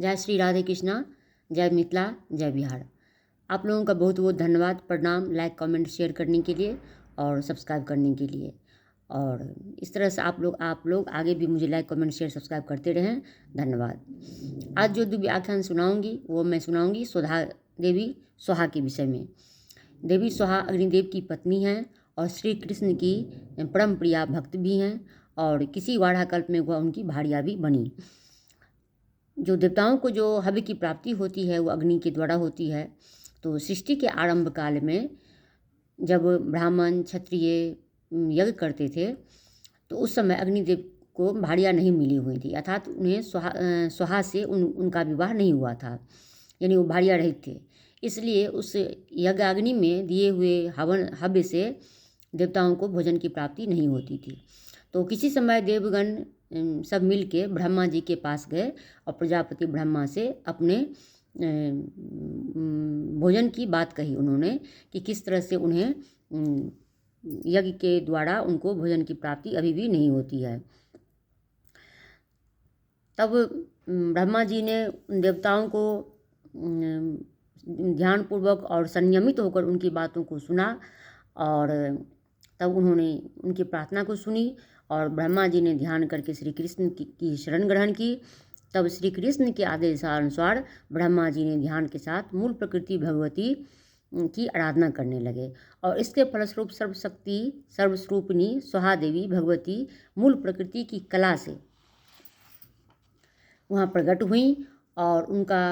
जय श्री राधे कृष्णा, जय मिथिला, जय बिहार। आप लोगों का बहुत बहुत धन्यवाद, प्रणाम, लाइक कमेंट शेयर करने के लिए और सब्सक्राइब करने के लिए। और इस तरह से आप लोग आगे भी मुझे लाइक कमेंट शेयर सब्सक्राइब करते रहें। धन्यवाद। आज जो दिव्य आख्यान सुनाऊंगी वो मैं सुनाऊंगी सुधा देवी सोहा के विषय में। देवी सोहा अग्निदेव की पत्नी हैं और श्री कृष्ण की परम प्रिया भक्त भी हैं और किसी वाड़ा कल्प में वह उनकी भार्या भी बनी। जो देवताओं को जो हव्य की प्राप्ति होती है वो अग्नि के द्वारा होती है। तो सृष्टि के आरंभ काल में जब ब्राह्मण क्षत्रिय यज्ञ करते थे तो उस समय अग्निदेव को भार्या नहीं मिली हुई थी, अर्थात उन्हें सोहा से उनका विवाह नहीं हुआ था, यानी वो भार्या रहित थे। इसलिए उस यज्ञाग्नि में दिए हुए हव्य से देवताओं को भोजन की प्राप्ति नहीं होती थी। तो किसी समय देवगण सब मिल के ब्रह्मा जी के पास गए और प्रजापति ब्रह्मा से अपने भोजन की बात कही उन्होंने कि किस तरह से उन्हें यज्ञ के द्वारा उनको भोजन की प्राप्ति अभी भी नहीं होती है। तब ब्रह्मा जी ने देवताओं को ध्यानपूर्वक और संयमित होकर उनकी बातों को सुना और तब उन्होंने उनकी प्रार्थना को सुनी और ब्रह्मा जी ने ध्यान करके श्री कृष्ण की शरण ग्रहण की। तब श्री कृष्ण के आदेशानुसार ब्रह्मा जी ने ध्यान के साथ मूल प्रकृति भगवती की आराधना करने लगे और इसके फलस्वरूप सर्वशक्ति सर्वस्वरूपिणी सोहा देवी भगवती मूल प्रकृति की कला से वहाँ प्रकट हुई और उनका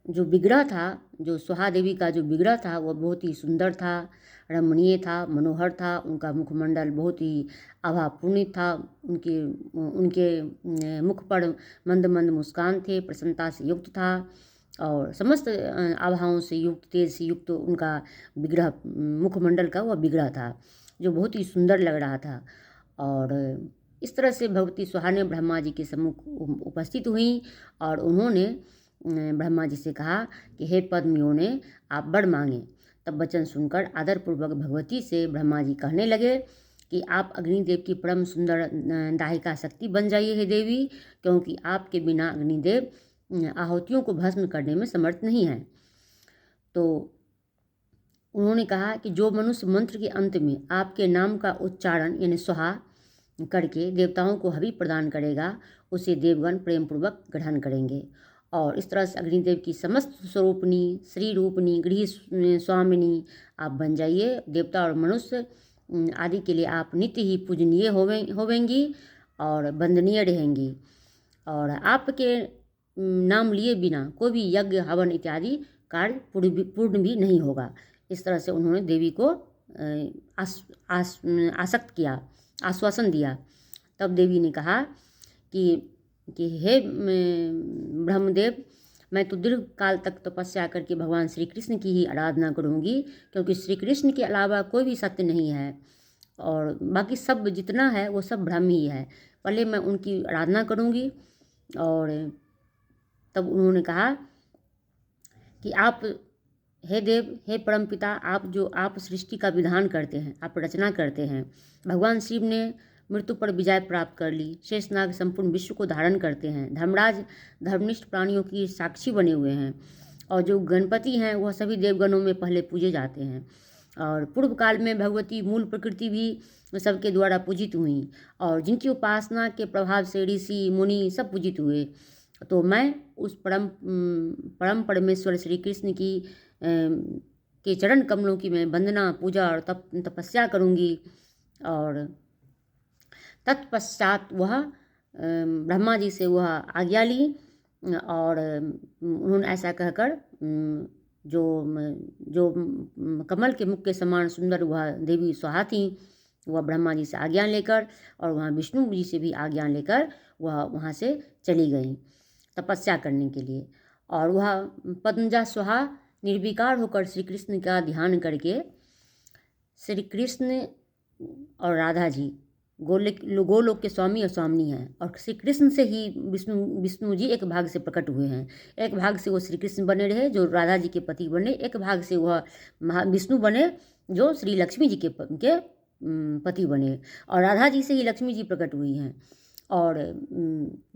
जो विग्रह था, जो सोहा देवी का जो विग्रह था वो बहुत ही सुंदर था, रमणीय था, मनोहर था। उनका मुखमंडल बहुत ही आभापूर्ण था। उनके मुख पर मंद मंद मुस्कान थे, प्रसन्नता से युक्त था और समस्त आभाओं से युक्त, तेज से युक्त उनका विग्रह, मुखमंडल का वह विग्रह था जो बहुत ही सुंदर लग रहा था। और इस तरह से भगवती सोहा ने ब्रह्मा जी के सम्मुख उपस्थित हुई और उन्होंने ब्रह्मा जी से कहा कि हे पद्म ने आप वर मांगे। तब वचन सुनकर आदरपूर्वक भगवती से ब्रह्मा जी कहने लगे कि आप अग्निदेव की परम सुंदर दाहिका शक्ति बन जाइए हे देवी, क्योंकि आपके बिना अग्निदेव आहुतियों को भस्म करने में समर्थ नहीं है। तो उन्होंने कहा कि जो मनुष्य मंत्र के अंत में आपके नाम का उच्चारण यानी सोहा करके देवताओं को हवि प्रदान करेगा उसे देवगण प्रेम पूर्वक ग्रहण करेंगे। और इस तरह से अग्निदेव की समस्त स्वरूपनी, श्री रूपनी, गृह स्वामिनी आप बन जाइए। देवता और मनुष्य आदि के लिए आप नित्य ही पूजनीय होवेंगी और वंदनीय रहेंगी और आपके नाम लिए बिना कोई भी यज्ञ हवन इत्यादि कार्य पूर्ण भी नहीं होगा। इस तरह से उन्होंने देवी को आसक्त किया, आश्वासन दिया। तब देवी ने कहा कि हे ब्रह्मदेव, मैं तो दीर्घ काल तक तपस्या करके भगवान श्री कृष्ण की ही आराधना करूँगी, क्योंकि श्री कृष्ण के अलावा कोई भी सत्य नहीं है और बाकी सब जितना है वो सब भ्रम ही है। पहले मैं उनकी आराधना करूँगी। और तब उन्होंने कहा कि आप हे देव, हे परमपिता, आप सृष्टि का विधान करते हैं, आप रचना करते हैं। भगवान शिव ने मृत्यु पर विजय प्राप्त कर ली, शेषनाग संपूर्ण विश्व को धारण करते हैं, धर्मराज धर्मनिष्ठ प्राणियों की साक्षी बने हुए हैं और जो गणपति हैं वह सभी देवगणों में पहले पूजे जाते हैं। और पूर्व काल में भगवती मूल प्रकृति भी सबके द्वारा पूजित हुई और जिनकी उपासना के प्रभाव से ऋषि मुनि सब पूजित हुए। तो मैं उस परम परमेश्वर श्री कृष्ण की के चरण कमलों की मैं वंदना, पूजा और तपस्या करूँगी। और तत्पश्चात वह ब्रह्मा जी से वह आज्ञा ली और उन्होंने ऐसा कहकर जो कमल के मुख के समान सुंदर वह देवी सोहा थी, वह ब्रह्मा जी से आज्ञा लेकर और वहाँ विष्णु जी से भी आज्ञा लेकर वह वहाँ से चली गई तपस्या करने के लिए। और वह पद्मजा सोहा निर्विकार होकर श्री कृष्ण का ध्यान करके श्री कृष्ण और राधा जी गोलोक के स्वामी और स्वामिनी हैं और श्री कृष्ण से ही विष्णु जी एक भाग से प्रकट हुए हैं। एक भाग से वो श्री कृष्ण बने रहे जो राधा जी के पति बने, एक भाग से वह विष्णु बने जो श्री लक्ष्मी जी के पति बने और राधा जी से ही लक्ष्मी जी प्रकट हुई हैं। और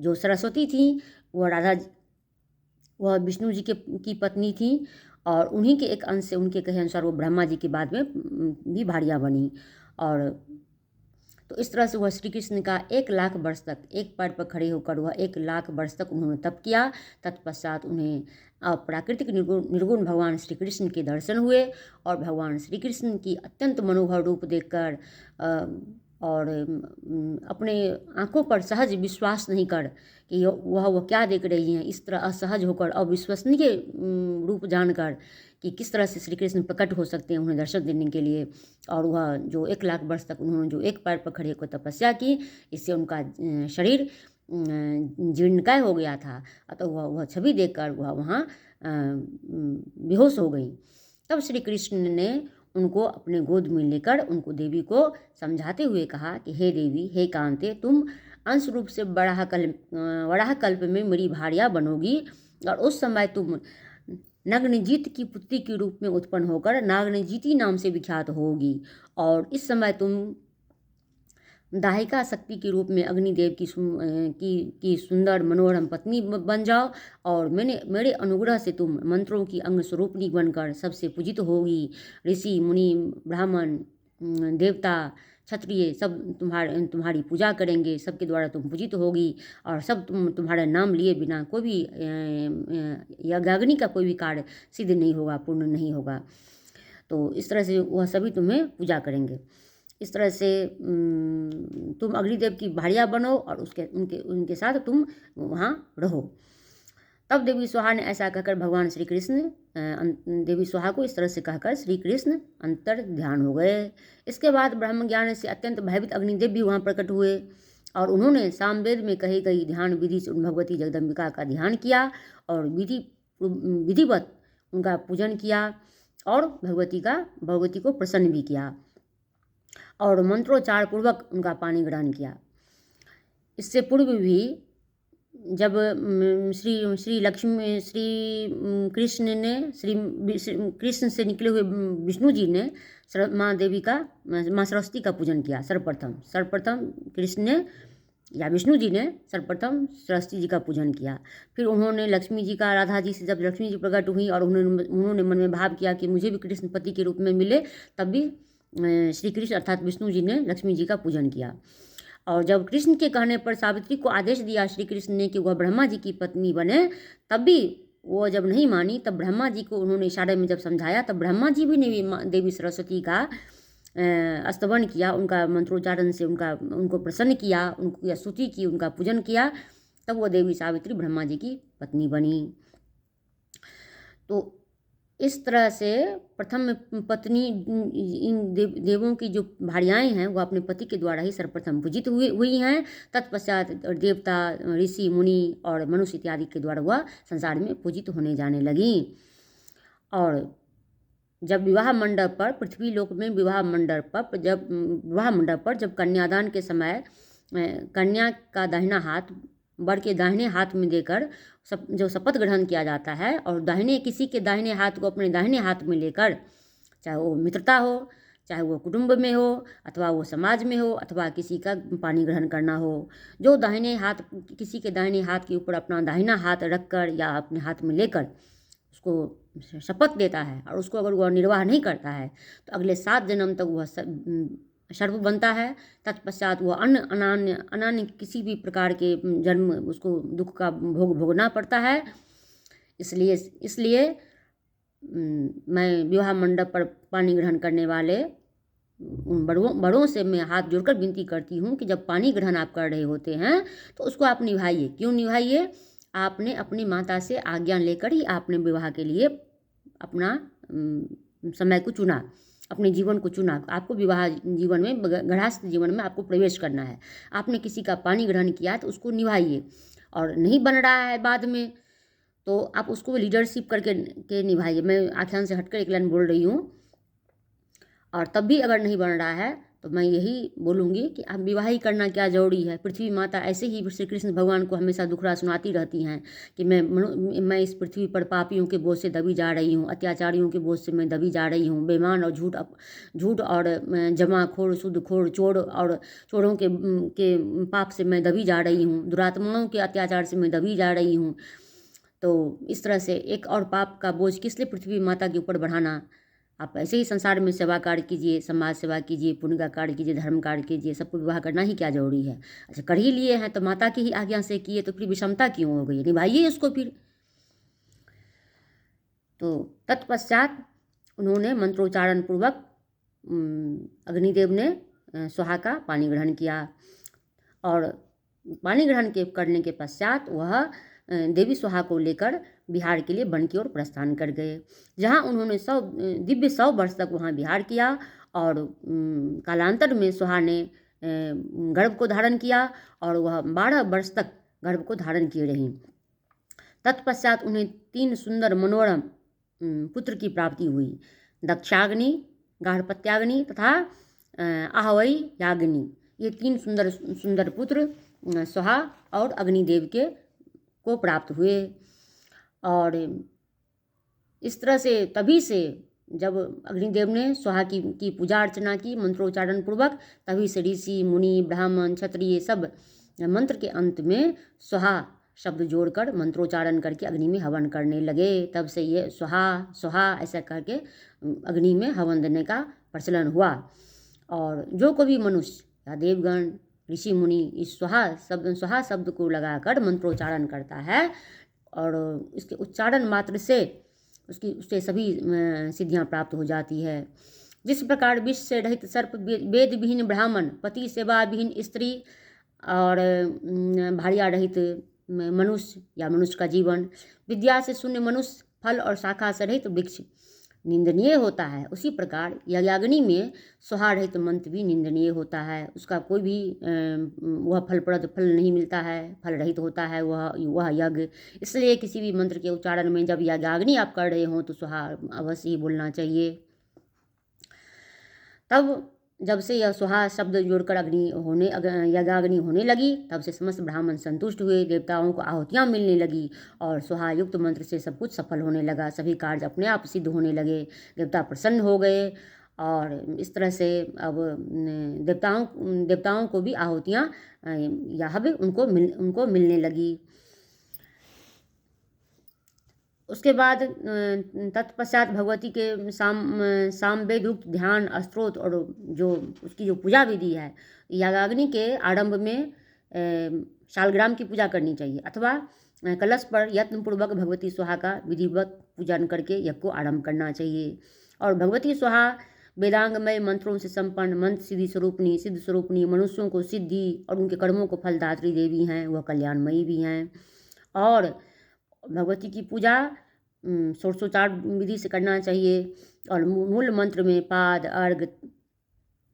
जो सरस्वती थी वह विष्णु जी की पत्नी थी, और उन्हीं के एक अंश से, उनके कहे अनुसार वो ब्रह्मा जी की बाद में भी भारिया बनी। और तो इस तरह से वह श्री कृष्ण का 1,00,000 वर्ष तक एक पैर पर खड़े होकर वह 1,00,000 वर्ष तक उन्होंने तप किया। तत्पश्चात उन्हें प्राकृतिक निर्गुण भगवान श्री कृष्ण के दर्शन हुए, और भगवान श्री कृष्ण की अत्यंत मनोहर रूप देखकर और अपने आंखों पर सहज विश्वास नहीं कर कि वह क्या देख रही हैं, इस तरह असहज होकर अविश्वसनीय रूप जानकर कि किस तरह से श्री कृष्ण प्रकट हो सकते हैं उन्हें दर्शन देने के लिए। और वह जो 1,00,000 वर्ष तक उन्होंने जो एक पैर पर खड़े होकर तपस्या की, इससे उनका शरीर जीर्णकाय हो गया था। अतः वह छवि देखकर वह वहाँ बेहोश हो गई। तब श्री कृष्ण ने उनको अपने गोद में लेकर उनको देवी को समझाते हुए कहा कि हे देवी, हे कांते, तुम अंश रूप से वराह कल्प में मेरी भार्या बनोगी, और उस समय तुम नग्नजीत की पुत्री के रूप में उत्पन्न होकर नागनजीती नाम से विख्यात होगी। और इस समय तुम दाहिका शक्ति के रूप में अग्निदेव की सुंदर मनोरम पत्नी बन जाओ, और मेरे अनुग्रह से तुम मंत्रों की अंग स्वरूपनी बनकर सबसे पूजित होगी। ऋषि मुनि ब्राह्मण देवता क्षत्रिय सब तुम्हारी पूजा करेंगे, सबके द्वारा तुम पूजित होगी, और सब तुम्हारा नाम लिए बिना कोई भी यज्ञाग्नि का कोई भी कार्य सिद्ध नहीं होगा, पूर्ण नहीं होगा। तो इस तरह से वह सभी तुम्हें पूजा करेंगे। इस तरह से तुम अग्निदेव की भार्या बनो, और उनके साथ तुम वहाँ रहो। तब देवी स्वाहा ने ऐसा कहकर भगवान श्री कृष्ण देवी स्वाहा को इस तरह से कहकर श्री कृष्ण अंतर ध्यान हो गए। इसके बाद ब्रह्म ज्ञान से अत्यंत भयभीत अग्निदेव भी वहाँ प्रकट हुए, और उन्होंने सामवेद में कही गई ध्यान विधि से भगवती जगदम्बिका का ध्यान किया, और विधिवत उनका पूजन किया, और भगवती को प्रसन्न भी किया, और मंत्रोच्चार पूर्वक उनका पानी ग्रहण किया। इससे पूर्व भी जब श्री कृष्ण से निकले हुए विष्णु जी ने माँ सरस्वती का पूजन किया। सर्वप्रथम कृष्ण ने या विष्णु जी ने सर्वप्रथम सरस्वती जी का पूजन किया। फिर उन्होंने लक्ष्मी जी का, राधा जी से जब लक्ष्मी जी प्रकट हुई और उन्होंने मन में भाव किया कि मुझे भी कृष्ण पति के रूप में मिले, तब भी श्री कृष्ण अर्थात विष्णु जी ने लक्ष्मी जी का पूजन किया। और जब कृष्ण के कहने पर सावित्री को आदेश दिया श्री कृष्ण ने कि वह ब्रह्मा जी की पत्नी बने, तब भी वो जब नहीं मानी, तब ब्रह्मा जी को उन्होंने इशारे में जब समझाया, तब ब्रह्मा जी भी ने देवी सरस्वती का स्तवन किया, उनका मंत्रोच्चारण से उनको प्रसन्न किया, उनकी स्तुति की, उनका पूजन किया। तब वो देवी सावित्री ब्रह्मा जी की पत्नी बनी। तो इस तरह से प्रथम पत्नी, इन देवों की जो भार्याएँ हैं वो अपने पति के द्वारा ही सर्वप्रथम पूजित हुई हैं। तत्पश्चात देवता, ऋषि, मुनि और मनुष्य इत्यादि के द्वारा वह संसार में पूजित होने जाने लगी। और जब विवाह मंडप पर, पृथ्वी लोक में विवाह मंडप पर जब कन्यादान के समय कन्या का दाहिना हाथ वर के दाहिने हाथ में देकर जो शपथ ग्रहण किया जाता है, और किसी के दाहिने हाथ को अपने दाहिने हाथ में लेकर, चाहे वो मित्रता हो, चाहे वो कुटुंब में हो, अथवा वो समाज में हो, अथवा किसी का पानी ग्रहण करना हो, जो किसी के दाहिने हाथ के ऊपर अपना दाहिना हाथ रखकर या अपने हाथ में लेकर उसको शपथ देता है, और उसको अगर वह निर्वाह नहीं करता है तो अगले 7 जन्म तक वह सर्प बनता है। तत्पश्चात वह अनान्य किसी भी प्रकार के जन्म उसको दुख का भोगना पड़ता है। इसलिए मैं विवाह मंडप पर पानी ग्रहण करने वाले उन बड़ों से मैं हाथ जोड़कर विनती करती हूँ कि जब पानी ग्रहण आप कर रहे होते हैं तो उसको आप निभाइए। क्यों निभाइए? आपने अपनी माता से आज्ञा लेकर ही आपने विवाह के लिए अपना समय को चुना, अपने जीवन को चुना। आपको विवाह जीवन में, गृहस्थ जीवन में आपको प्रवेश करना है। आपने किसी का पानी ग्रहण किया तो उसको निभाइए, और नहीं बन रहा है बाद में तो आप उसको लीडरशिप करके निभाइए। मैं आख्यान से हटकर एक लाइन बोल रही हूँ। और तब भी अगर नहीं बन रहा है तो मैं यही बोलूँगी कि अब विवाह ही करना क्या ज़रूरी है। पृथ्वी माता ऐसे ही श्री कृष्ण भगवान को हमेशा दुखड़ा सुनाती रहती हैं कि मैं इस पृथ्वी पर पापियों के बोझ से दबी जा रही हूँ, अत्याचारियों के बोझ से मैं दबी जा रही हूँ, बेईमान और झूठ और जमाखोर, सूदखोर, चोर और चोरों के पाप से मैं दबी जा रही हूँ, दुरात्माओं के अत्याचार से मैं दबी जा रही हूँ। तो इस तरह से एक और पाप का बोझ किस लिए पृथ्वी माता के ऊपर बढ़ाना। आप ऐसे ही संसार में सेवा कार्य कीजिए, समाज सेवा कीजिए, पुण्य का कार्य कीजिए, धर्म कार्य कीजिए, सबको विवाह करना ही क्या जरूरी है। अच्छा, कर ही लिए हैं तो माता की ही आज्ञा से किए, तो फिर विषमता क्यों हो गई, निभाइए उसको फिर। तो तत्पश्चात उन्होंने मंत्रोच्चारण पूर्वक अग्निदेव ने स्वाहा का पानी ग्रहण किया, और पानी ग्रहण करने के पश्चात वह देवी स्वाहा को लेकर बिहार के लिए वन की ओर प्रस्थान कर गए, जहाँ उन्होंने 100 वर्ष तक वहाँ बिहार किया। और कालांतर में स्वाहा ने गर्भ को धारण किया और वह 12 वर्ष तक गर्भ को धारण किए रहीं। तत्पश्चात उन्हें 3 सुंदर मनोरम पुत्र की प्राप्ति हुई, दक्षाग्नि, गार्हपत्याग्नि तथा आहवई याग्नि। ये 3 सुंदर पुत्र स्वाहा और अग्निदेव को प्राप्त हुए। और इस तरह से तभी से जब अग्निदेव ने स्वाहा की पूजा अर्चना की मंत्रोच्चारण पूर्वक, तभी से ऋषि, मुनि, ब्राह्मण, क्षत्रिय सब मंत्र के अंत में स्वाहा शब्द जोड़कर मंत्रोच्चारण करके अग्नि में हवन करने लगे। तब से ये स्वाहा स्वाहा ऐसा करके अग्नि में हवन देने का प्रचलन हुआ। और जो कोई मनुष्य या देवगण, ऋषि मुनि इस स्वाहा शब्द को लगाकर मंत्रोच्चारण करता है और इसके उच्चारण मात्र से उससे सभी सिद्धियां प्राप्त हो जाती है। जिस प्रकार विष से रहित सर्प, वेद विहीन ब्राह्मण, पति सेवा विहीन स्त्री और भार्या रहित मनुष्य या मनुष्य का जीवन, विद्या से शून्य मनुष्य, फल और शाखा से रहित वृक्ष निंदनीय होता है, उसी प्रकार यज्ञाग्नि में स्वाहा रहित मंत्र भी निंदनीय होता है। उसका कोई भी वह फलप्रद फल नहीं मिलता है, फल रहित होता है वह यज्ञ। इसलिए किसी भी मंत्र के उच्चारण में जब यज्ञाग्नि आप कर रहे हों तो स्वाहा अवश्य ही बोलना चाहिए। तब जब से यह स्वाहा शब्द जोड़कर यज्ञाग्नि होने लगी, तब से समस्त ब्राह्मण संतुष्ट हुए, देवताओं को आहुतियाँ मिलने लगी और स्वाहा युक्त मंत्र से सब कुछ सफल होने लगा। सभी कार्य अपने आप सिद्ध होने लगे, देवता प्रसन्न हो गए। और इस तरह से अब देवताओं को भी आहुतियाँ या हव्य उनको मिलने लगी। उसके बाद तत्पश्चात भगवती के सामवेद रूप ध्यान, स्त्रोत और जो उसकी जो पूजा विधि है, यागाग्नि के आरंभ में शालग्राम की पूजा करनी चाहिए अथवा कलश पर यत्नपूर्वक भगवती स्वाहा का विधिवत पूजन करके यज्ञ को आरंभ करना चाहिए। और भगवती स्वाहा वेदांगमय मंत्रों से संपन्न, मंत्र सिद्धि स्वरूपनी, मनुष्यों को सिद्धि और उनके कर्मों को फलदात्री देवी हैं, वह कल्याणमयी भी हैं। और भगवती की पूजा षोडशोपचार विधि से करना चाहिए और मूल मंत्र में पाद, अर्घ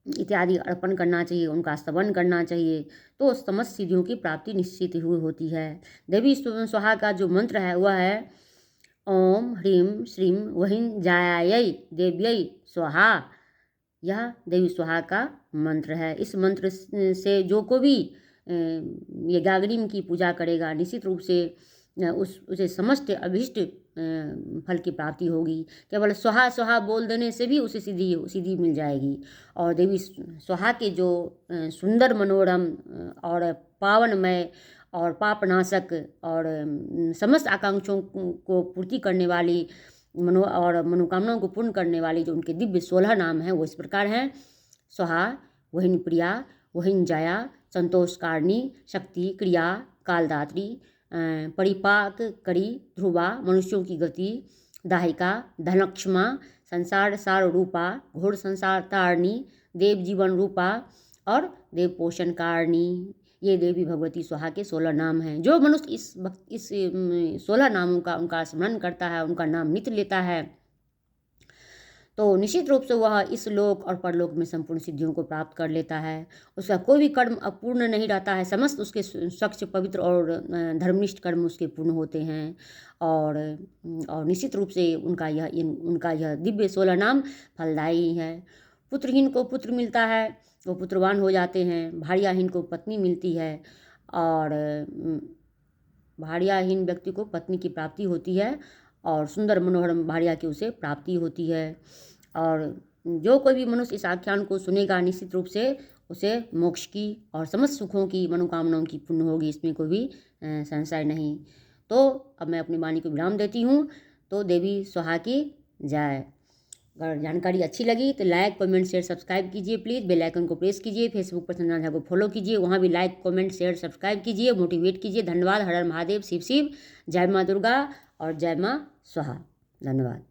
इत्यादि अर्पण करना चाहिए, उनका स्तवन करना चाहिए, तो समस्त सिद्धियों की प्राप्ति निश्चित हुई होती है। देवी स्वाहा का जो मंत्र है वह है ओम ह्रीं श्रीं वहीं जायायै देव्यै स्वाहा। यह देवी स्वाहा का मंत्र है। इस मंत्र से जो को भी यज्ञाग्नि की पूजा करेगा, निश्चित रूप से उसे समस्त अभीष्ट फल की प्राप्ति होगी। केवल स्वाहा स्वाहा बोल देने से भी उसे सिद्धि मिल जाएगी। और देवी स्वाहा के जो सुंदर, मनोरम और पावनमय और पापनाशक और समस्त आकांक्षाओं को पूर्ति करने वाली मनोकामनाओं को पूर्ण करने वाली जो उनके दिव्य 16 नाम हैं वो इस प्रकार हैं: स्वाहा, वहिन प्रिया, वहिन जया, संतोषकारिणी, शक्ति, क्रिया, कालदात्री, परिपाक करी, ध्रुवा, मनुष्यों की गति, दाहिका, धनक्षमा, संसार सार रूपा, घोर संसार तारणी, देव जीवन रूपा और देव पोषण कारिणी। ये देवी भगवती स्वाहा के 16 नाम हैं। जो मनुष्य इस 16 नामों का उनका स्मरण करता है, उनका नाम नित्य लेता है, तो निश्चित रूप से वह इस लोक और परलोक में संपूर्ण सिद्धियों को प्राप्त कर लेता है। उसका कोई भी कर्म अपूर्ण नहीं रहता है, समस्त उसके स्वच्छ, पवित्र और धर्मनिष्ठ कर्म उसके पूर्ण होते हैं। और निश्चित रूप से उनका यह दिव्य 16 नाम फलदायी है। पुत्रहीन को पुत्र मिलता है, वो पुत्रवान हो जाते हैं। भार्याहीन को पत्नी मिलती है और भार्याहीन व्यक्ति को पत्नी की प्राप्ति होती है और सुंदर मनोहर भार्या की उसे प्राप्ति होती है। और जो कोई भी मनुष्य इस आख्यान को सुनेगा निश्चित रूप से उसे मोक्ष की और समस्त सुखों की मनोकामनाओं की पूर्ण होगी, इसमें कोई भी संशय नहीं। तो अब मैं अपनी वाणी को विराम देती हूँ। तो देवी स्वाहा की जय। अगर जानकारी अच्छी लगी तो लाइक कमेंट शेयर सब्सक्राइब कीजिए प्लीज़। बेल आइकन को प्रेस कीजिए। फेसबुक पर संजना झा को फॉलो कीजिए, वहाँ भी लाइक कमेंट शेयर सब्सक्राइब कीजिए, मोटिवेट कीजिए। धन्यवाद। हर हर महादेव, शिव शिव। जय माँ दुर्गा और जय माँ स्वाहा। धन्यवाद।